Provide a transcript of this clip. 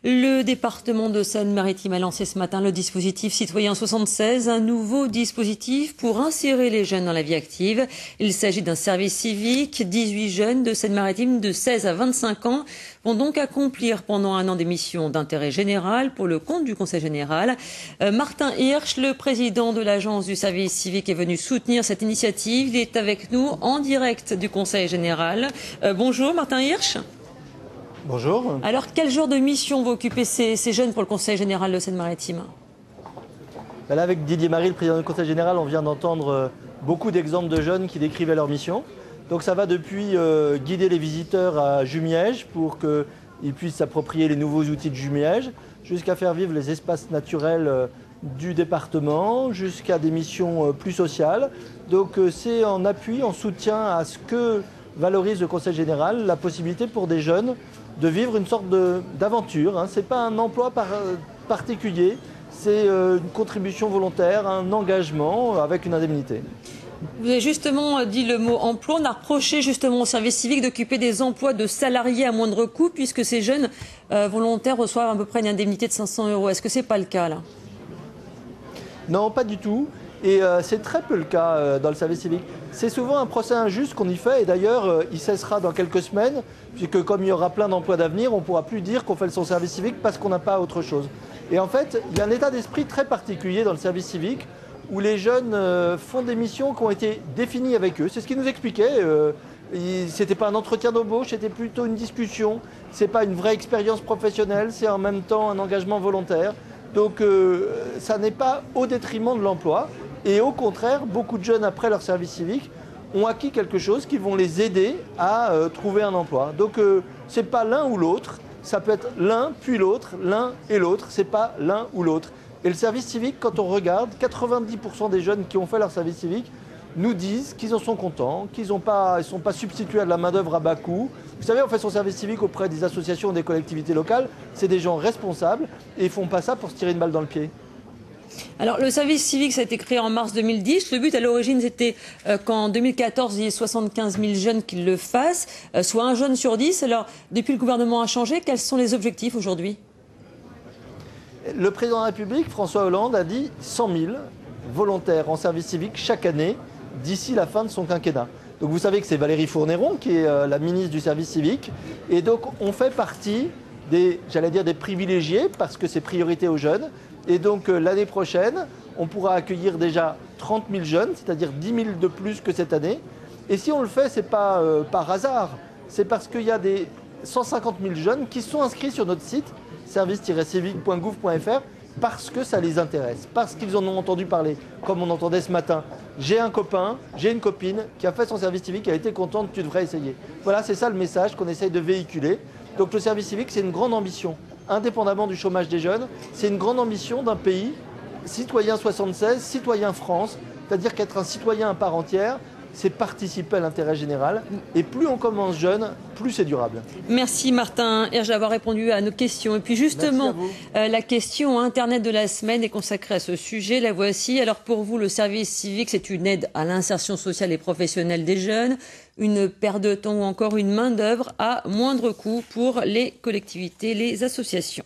Le département de Seine-Maritime a lancé ce matin le dispositif Citoyen 76, un nouveau dispositif pour insérer les jeunes dans la vie active. Il s'agit d'un service civique. 18 jeunes de Seine-Maritime de 16 à 25 ans vont donc accomplir pendant un an des missions d'intérêt général pour le compte du Conseil général. Martin Hirsch, le président de l'agence du service civique, est venu soutenir cette initiative. Il est avec nous en direct du Conseil général. Bonjour Martin Hirsch. Bonjour. Alors, quel genre de mission vont occuper ces jeunes pour le Conseil général de Seine-Maritime? Là, avec Didier Marie, le président du Conseil général, on vient d'entendre beaucoup d'exemples de jeunes qui décrivaient leur mission. Donc ça va depuis guider les visiteurs à Jumièges pour qu'ils puissent s'approprier les nouveaux outils de Jumièges, jusqu'à faire vivre les espaces naturels du département, jusqu'à des missions plus sociales. Donc c'est en appui, en soutien à ce que valorise le Conseil général, la possibilité pour des jeunes de vivre une sorte d'aventure. Ce n'est pas un emploi particulier, c'est une contribution volontaire, un engagement avec une indemnité. Vous avez justement dit le mot emploi. On a reproché justement au service civique d'occuper des emplois de salariés à moindre coût, puisque ces jeunes volontaires reçoivent à peu près une indemnité de 500 €. Est-ce que ce n'est pas le cas là? Non, pas du tout. Et c'est très peu le cas dans le service civique. C'est souvent un procès injuste qu'on y fait, et d'ailleurs il cessera dans quelques semaines, puisque comme il y aura plein d'emplois d'avenir, on ne pourra plus dire qu'on fait son service civique parce qu'on n'a pas autre chose. Et en fait, il y a un état d'esprit très particulier dans le service civique, où les jeunes font des missions qui ont été définies avec eux. C'est ce qu'ils nous expliquaient. C'était pas un entretien d'embauche, c'était plutôt une discussion. C'est pas une vraie expérience professionnelle, c'est en même temps un engagement volontaire. Donc ça n'est pas au détriment de l'emploi. Et au contraire, beaucoup de jeunes, après leur service civique, ont acquis quelque chose qui vont les aider à trouver un emploi. Donc c'est pas l'un ou l'autre, ça peut être l'un puis l'autre, l'un et l'autre, c'est pas l'un ou l'autre. Et le service civique, quand on regarde, 90% des jeunes qui ont fait leur service civique nous disent qu'ils en sont contents, qu'ils ne sont pas substitués à de la main-d'œuvre à bas coût. Vous savez, on fait son service civique auprès des associations, des collectivités locales. C'est des gens responsables et ils ne font pas ça pour se tirer une balle dans le pied. Alors, le service civique, ça a été créé en mars 2010. Le but, à l'origine, c'était qu'en 2014, il y ait 75 000 jeunes qui le fassent, soit un jeune sur 10. Alors, depuis, le gouvernement a changé. Quels sont les objectifs aujourd'hui? Le président de la République, François Hollande, a dit 100 000 volontaires en service civique chaque année d'ici la fin de son quinquennat. Donc vous savez que c'est Valérie Fourniron qui est la ministre du service civique. Et donc on fait partie des privilégiés parce que c'est priorité aux jeunes. Et donc l'année prochaine, on pourra accueillir déjà 30 000 jeunes, c'est-à-dire 10 000 de plus que cette année. Et si on le fait, ce n'est pas par hasard. C'est parce qu'il y a des 150 000 jeunes qui sont inscrits sur notre site service-civique.gouv.fr parce que ça les intéresse, parce qu'ils en ont entendu parler, comme on entendait ce matin. J'ai un copain, j'ai une copine qui a fait son service civique, qui a été contente, tu devrais essayer. Voilà, c'est ça le message qu'on essaye de véhiculer. Donc le service civique, c'est une grande ambition, indépendamment du chômage des jeunes. C'est une grande ambition d'un pays, citoyen 76, citoyen France, c'est-à-dire qu'être un citoyen à part entière, c'est participer à l'intérêt général. Et plus on commence jeune, plus c'est durable. Merci Martin Hirsch d'avoir répondu à nos questions. Et puis justement, la question Internet de la semaine est consacrée à ce sujet. La voici. Alors pour vous, le service civique, c'est une aide à l'insertion sociale et professionnelle des jeunes, une perte de temps ou encore une main-d'œuvre à moindre coût pour les collectivités, les associations.